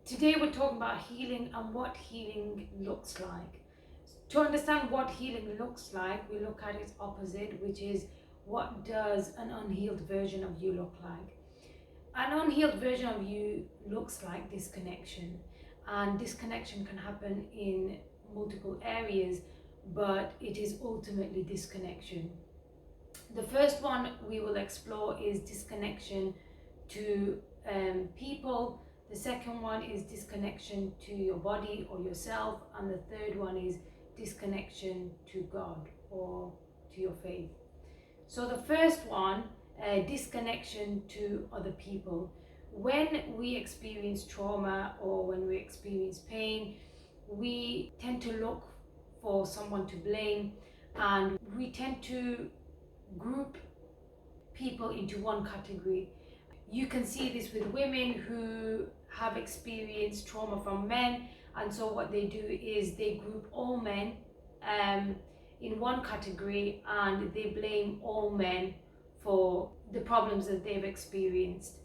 Today we're talking about healing and what healing looks like. To understand what healing looks like, we look at its opposite, which is what does an unhealed version of you look like? An unhealed version of you looks like disconnection, and disconnection can happen in multiple areas, but it is ultimately disconnection. The first one we will explore is disconnection to people. The second one is disconnection to your body or yourself, and the third one is disconnection to God or to your faith. So the first one, disconnection to other people. When we experience trauma or when we experience pain, we tend to look for someone to blame, and we tend to group people into one category. You can see this with women who have experienced trauma from men, and so what they do is they group all men in one category, and they blame all men for the problems that they've experienced.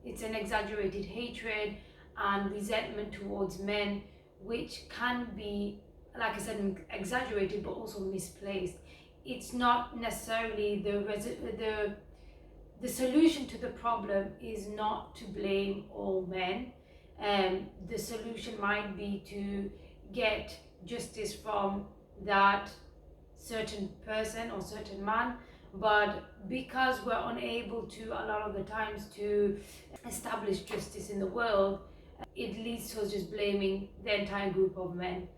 It's an exaggerated hatred and resentment towards men, which can be, like I said, exaggerated but also misplaced. It's not necessarily the solution to the problem is not to blame all men. The solution might be to get justice from that certain person or certain man, but because we're unable to a lot of the times to establish justice in the world, it leads to us just blaming the entire group of men.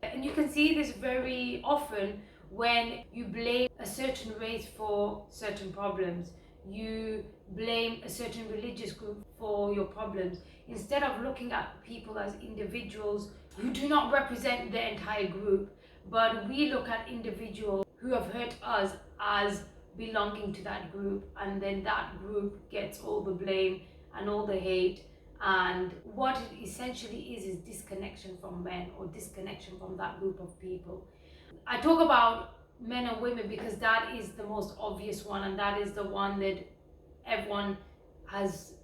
And you can see this very often when you blame a certain race for certain problems. You blame a certain religious group for your problems, instead of looking at people as individuals who do not represent the entire group, but we look at individuals who have hurt us as belonging to that group, and then that group gets all the blame and all the hate. And what it essentially is disconnection from men or disconnection from that group of people. I talk about men and women because that is the most obvious one, and that is the one that everyone has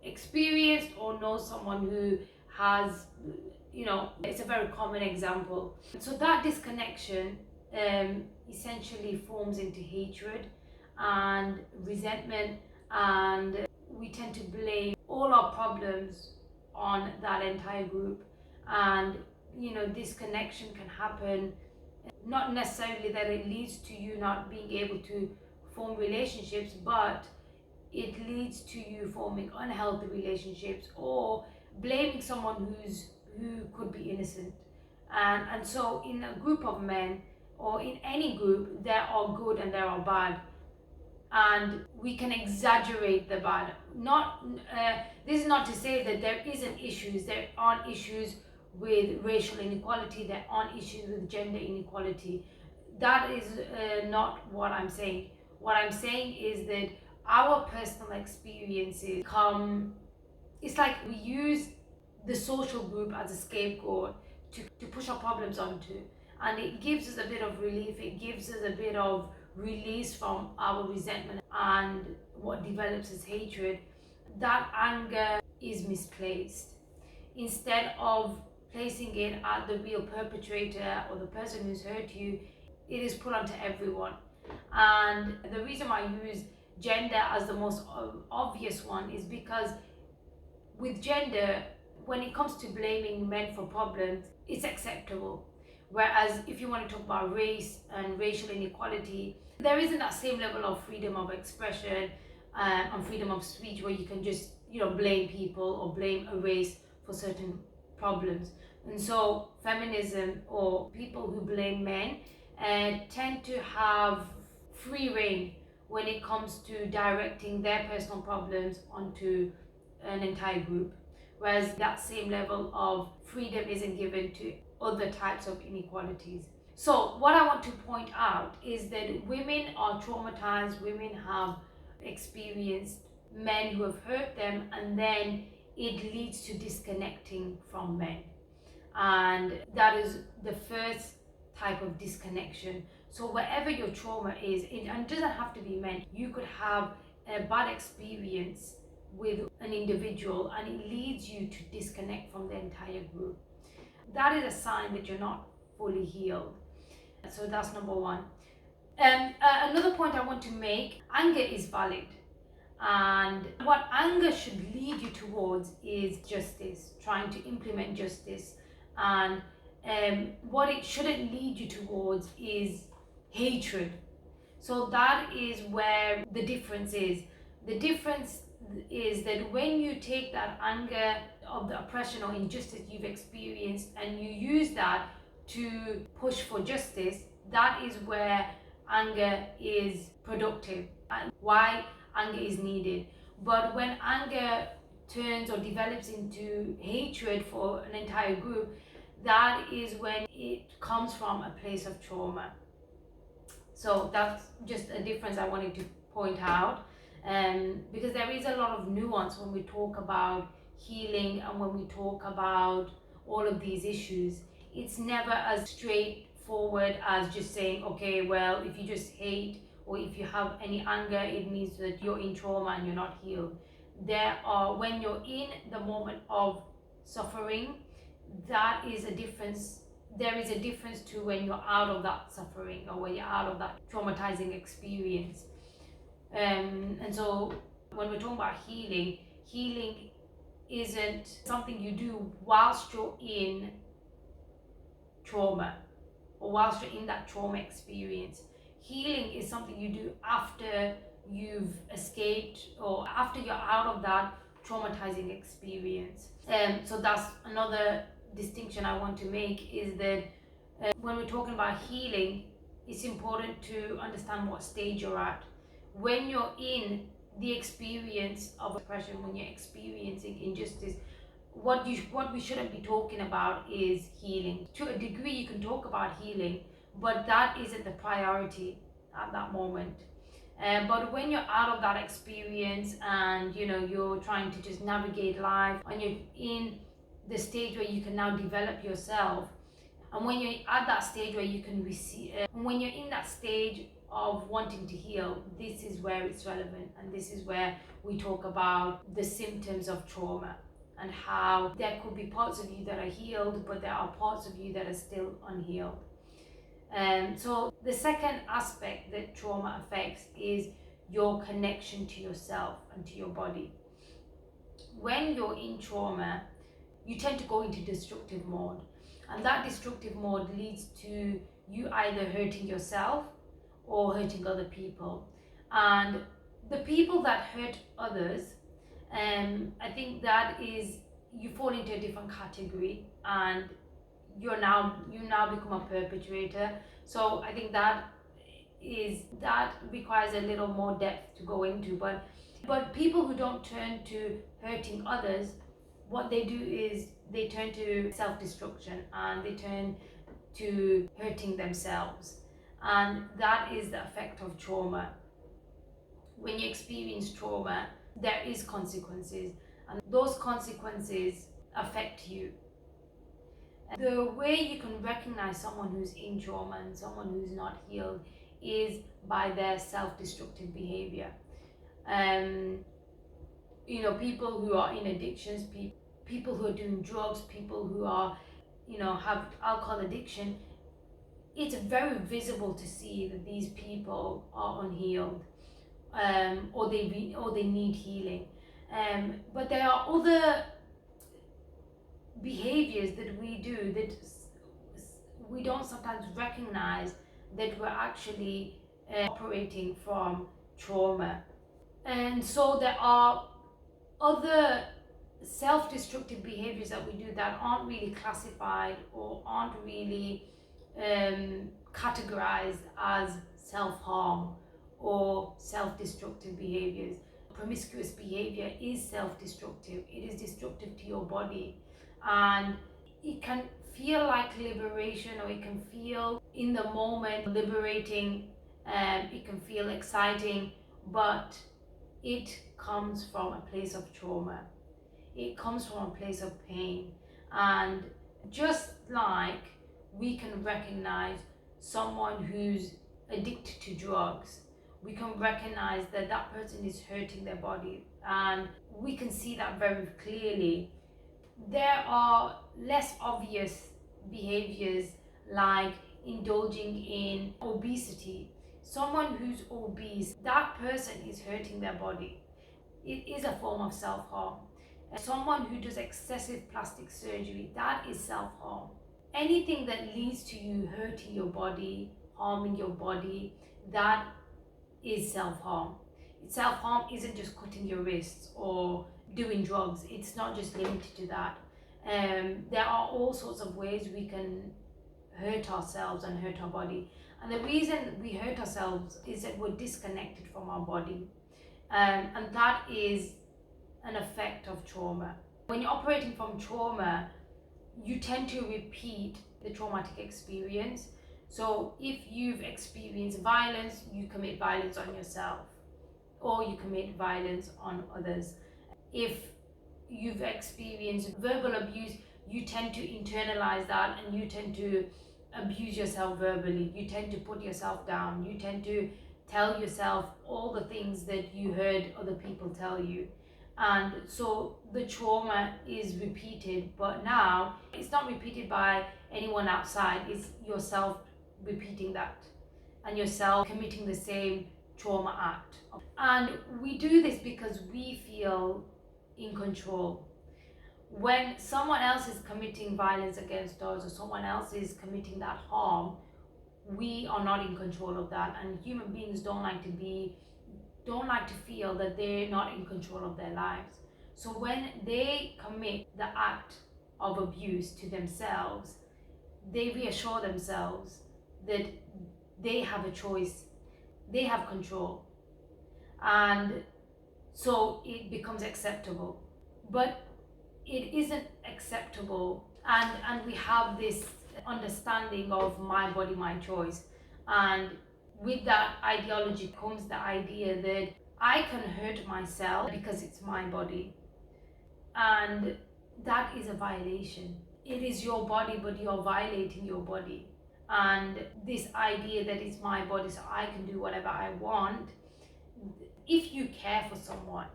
experienced or knows someone who has, it's a very common example. So that disconnection essentially forms into hatred and resentment, and we tend to blame all our problems on that entire group. And disconnection can happen, not necessarily that it leads to you not being able to form relationships, but it leads to you forming unhealthy relationships or blaming someone who could be innocent. And so in a group of men or in any group, there are good and there are bad, and we can exaggerate the bad. Not this is not to say that there isn't issues. There aren't issues with racial inequality. There aren't issues with gender inequality. That is not what I'm saying. What I'm saying is that our personal experiences come. It's like we use the social group as a scapegoat to push our problems onto, and it gives us a bit of relief. It gives us a bit of release from our resentment and what develops as hatred. That anger is misplaced. Instead of placing it at the real perpetrator or the person who's hurt you, it is put onto everyone. And the reason why I use gender as the most obvious one is because with gender, when it comes to blaming men for problems, it's acceptable. Whereas if you want to talk about race and racial inequality, there isn't that same level of freedom of expression and freedom of speech where you can just blame people or blame a race for certain problems. And so feminism or people who blame men tend to have free reign when it comes to directing their personal problems onto an entire group, whereas that same level of freedom isn't given to other types of inequalities. So what I want to point out is that women are traumatized, women have experienced men who have hurt them, and then it leads to disconnecting from men. And that is the first type of disconnection. So wherever your trauma is, and it doesn't have to be men, you could have a bad experience with an individual and it leads you to disconnect from the entire group. That is a sign that you're not fully healed. So that's number one. Another point I want to make, anger is valid. And what anger should lead you towards is justice, trying to implement justice. And what it shouldn't lead you towards is hatred. So that is where the difference is. The difference is that when you take that anger of the oppression or injustice you've experienced and you use that to push for justice, that is where anger is productive and why anger is needed. But when anger turns or develops into hatred for an entire group, that is when it comes from a place of trauma. So that's just a difference I wanted to point out, because there is a lot of nuance when we talk about healing and when we talk about all of these issues. It's never as straightforward as just saying, okay, well, if you just hate or if you have any anger, it means that you're in trauma and you're not healed. When you're in the moment of suffering, that is a difference. There is a difference to when you're out of that suffering or when you're out of that traumatizing experience. And so when we're talking about healing, healing isn't something you do whilst you're in trauma or whilst you're in that trauma experience. Healing is something you do after you've escaped or after you're out of that traumatizing experience. So that's another distinction I want to make, is that when we're talking about healing, it's important to understand what stage you're at. When you're in the experience of oppression, when you're experiencing injustice, what we shouldn't be talking about is healing. To a degree, you can talk about healing, but that isn't the priority at that moment. But when you're out of that experience and you're trying to just navigate life and you're in the stage where you can now develop yourself, and when you're at that stage where you can receive, when you're in that stage of wanting to heal, this is where it's relevant, and this is where we talk about the symptoms of trauma and how there could be parts of you that are healed, but there are parts of you that are still unhealed. So the second aspect that trauma affects is your connection to yourself and to your body. When you're in trauma, you tend to go into destructive mode, and that destructive mode leads to you either hurting yourself or hurting other people. And the people that hurt others, I think that is, you fall into a different category and you now become a perpetrator. So I think that requires a little more depth to go into. But people who don't turn to hurting others, what they do is they turn to self-destruction and they turn to hurting themselves, and that is the effect of trauma. When you experience trauma, there is consequences, and those consequences affect you. The way you can recognize someone who's in trauma and someone who's not healed is by their self-destructive behavior. People who are in addictions, people who are doing drugs, people who are, have alcohol addiction, it's very visible to see that these people are unhealed, or they need healing. But there are other behaviors that we do that we don't sometimes recognize that we're actually operating from trauma. And so there are other self-destructive behaviors that we do that aren't really classified or aren't really categorized as self-harm or self-destructive behaviors. Promiscuous behavior is self-destructive. It is destructive to your body, and it can feel like liberation, or it can feel in the moment liberating, it can feel exciting, but it comes from a place of trauma. It comes from a place of pain. And just like we can recognize someone who's addicted to drugs, we can recognize that that person is hurting their body, and we can see that very clearly. There are less obvious behaviors like indulging in obesity. Someone who's obese, that person is hurting their body. It is a form of self-harm. Someone who does excessive plastic surgery, that is self-harm. Anything that leads to you hurting your body, harming your body, that is self-harm. Self-harm isn't just cutting your wrists or doing drugs. It's not just limited to that. There are all sorts of ways we can hurt ourselves and hurt our body. And the reason we hurt ourselves is that we're disconnected from our body. And that is an effect of trauma. When you're operating from trauma, you tend to repeat the traumatic experience. So if you've experienced violence, you commit violence on yourself or you commit violence on others. If you've experienced verbal abuse, you tend to internalize that and you tend to abuse yourself verbally. You tend to put yourself down. You tend to tell yourself all the things that you heard other people tell you. And so the trauma is repeated, but now it's not repeated by anyone outside, it's yourself repeating that and yourself committing the same trauma act. And we do this because we feel in control. When someone else is committing violence against us or someone else is committing that harm, we are not in control of that, and human beings don't like to feel that they're not in control of their lives. So when they commit the act of abuse to themselves, they reassure themselves that they have a choice, they have control, and so it becomes acceptable. But it isn't acceptable, and we have this understanding of my body, my choice, and with that ideology comes the idea that I can hurt myself because it's my body, and that is a violation. It is your body, but you're violating your body. And this idea that it's my body so I can do whatever I want, if you care for someone,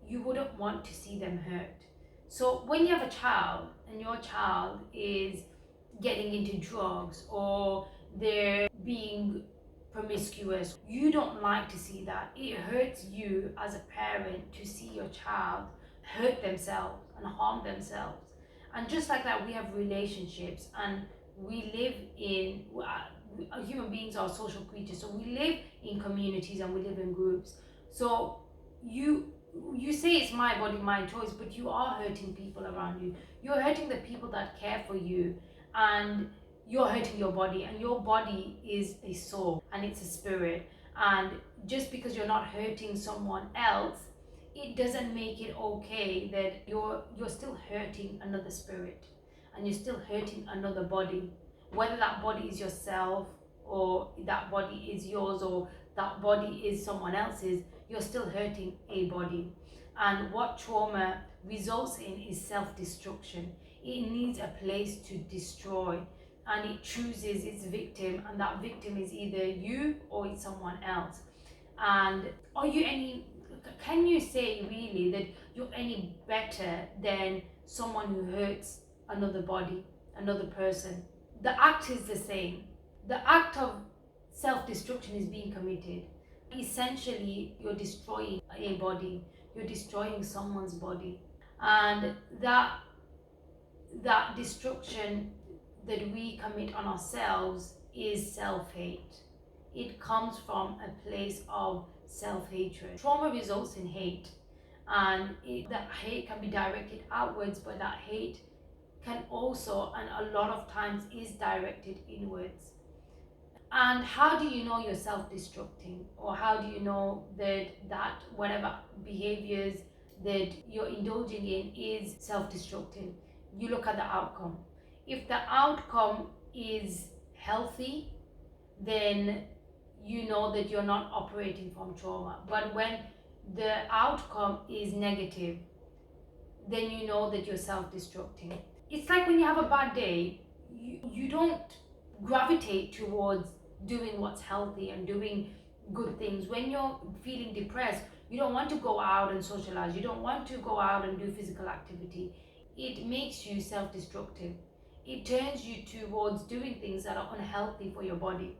you wouldn't want to see them hurt. So when you have a child and your child is getting into drugs or they're being promiscuous, you don't like to see that. It hurts you as a parent to see your child hurt themselves and harm themselves. And just like that, we have relationships, and we live in human beings are social creatures, so we live in communities and we live in groups. So you say it's my body, my choice, but you are hurting people around you. You're hurting the people that care for you, and you're hurting your body, and your body is a soul and it's a spirit. And just because you're not hurting someone else, it doesn't make it okay that you're still hurting another spirit and you're still hurting another body. Whether that body is yourself or that body is yours or that body is someone else's, you're still hurting a body. And what trauma results in is self-destruction. It needs a place to destroy, and it chooses its victim, and that victim is either you or it's someone else. And can you say really that you're any better than someone who hurts another body, another person? The act is the same. The act of self-destruction is being committed. Essentially, you're destroying a body, you're destroying someone's body. And that destruction that we commit on ourselves is self-hate. It comes from a place of self-hatred. Trauma results in hate, and that hate can be directed outwards, but that hate can also, and a lot of times, is directed inwards. And how do you know you're self-destructing, or how do you know that whatever behaviors that you're indulging in is self-destructing? You look at the outcome. If the outcome is healthy, then you know that you're not operating from trauma. But when the outcome is negative, then you know that you're self-destructing. It's like when you have a bad day, you don't gravitate towards doing what's healthy and doing good things. When you're feeling depressed, You don't want to go out and socialize. You don't want to go out and do physical activity. It makes you self-destructive. It turns you towards doing things that are unhealthy for your body.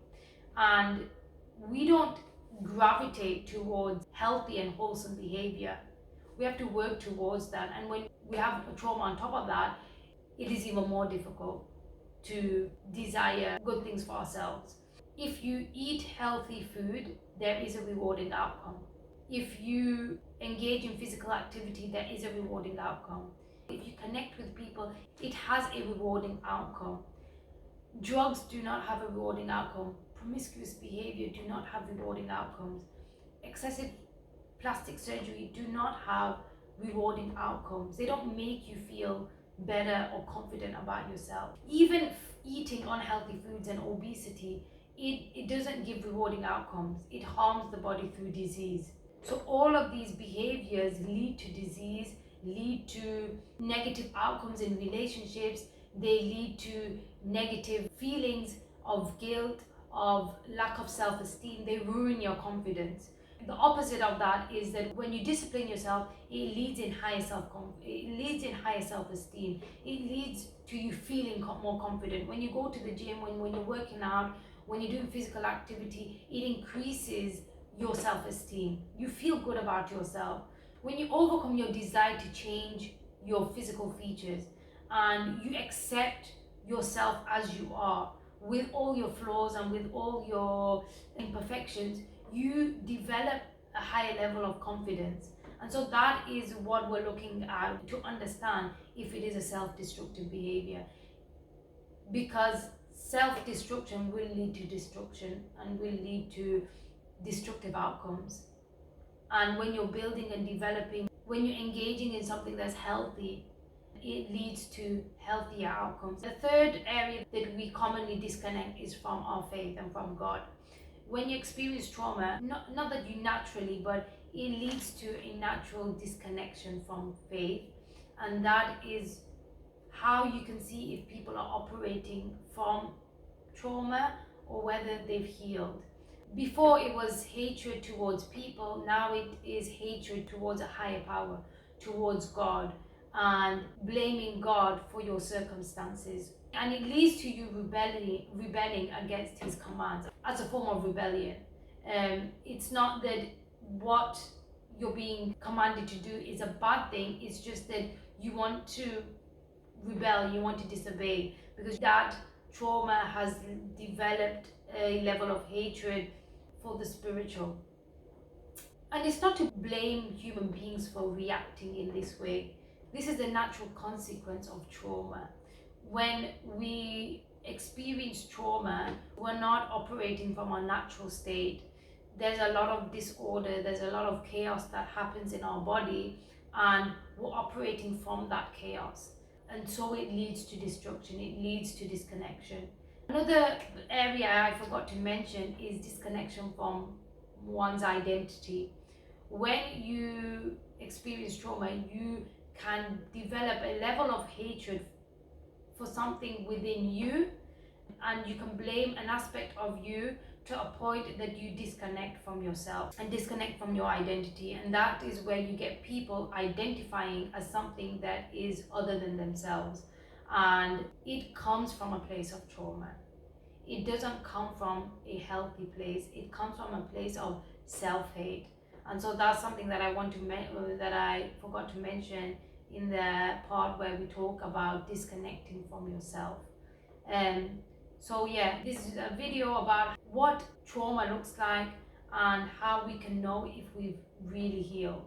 And we don't gravitate towards healthy and wholesome behavior. We have to work towards that. And when we have a trauma on top of that, it is even more difficult to desire good things for ourselves. If you eat healthy food, there is a rewarding outcome. If you engage in physical activity, there is a rewarding outcome. If you connect with people, it has a rewarding outcome. Drugs do not have a rewarding outcome. Promiscuous behavior do not have rewarding outcomes. Excessive plastic surgery do not have rewarding outcomes. They don't make you feel better or confident about yourself. Even eating unhealthy foods and obesity, it doesn't give rewarding outcomes. It harms the body through disease. So all of these behaviors lead to disease, lead to negative outcomes in relationships. They lead to negative feelings of guilt, of lack of self-esteem. They ruin your confidence. The opposite of that is that when you discipline yourself, it leads in higher self-esteem. It leads to you feeling more confident. When you go to the gym, when you're working out, when you're doing physical activity, it increases your self-esteem. You feel good about yourself. When you overcome your desire to change your physical features and you accept yourself as you are, with all your flaws and with all your imperfections, you develop a higher level of confidence. And so that is what we're looking at to understand if it is a self-destructive behavior. Because self-destruction will lead to destruction and will lead to destructive outcomes. And when you're building and developing, when you're engaging in something that's healthy, it leads to healthier outcomes. The third area that we commonly disconnect is from our faith and from God. When you experience trauma, not that you naturally, but it leads to a natural disconnection from faith. And that is how you can see if people are operating from trauma or whether they've healed. Before it was hatred towards people, now it is hatred towards a higher power, towards God, and blaming God for your circumstances. And it leads to you rebelling against his commands as a form of rebellion. It's not that what you're being commanded to do is a bad thing, it's just that you want to rebel, you want to disobey, because that trauma has developed a level of hatred for the spiritual. And it's not to blame human beings for reacting in this way. This is the natural consequence of trauma. When we experience trauma, we're not operating from our natural state. There's a lot of disorder, there's a lot of chaos that happens in our body, and we're operating from that chaos. And so it leads to destruction, it leads to disconnection. Another area I forgot to mention is disconnection from one's identity. When you experience trauma, you can develop a level of hatred for something within you, and you can blame an aspect of you to a point that you disconnect from yourself and disconnect from your identity. And that is where you get people identifying as something that is other than themselves, and it comes from a place of trauma. It doesn't come from a healthy place. It comes from a place of self-hate. And so that's something that I forgot to mention in the part where we talk about disconnecting from yourself. So yeah, this is a video about what trauma looks like and how we can know if we've really healed.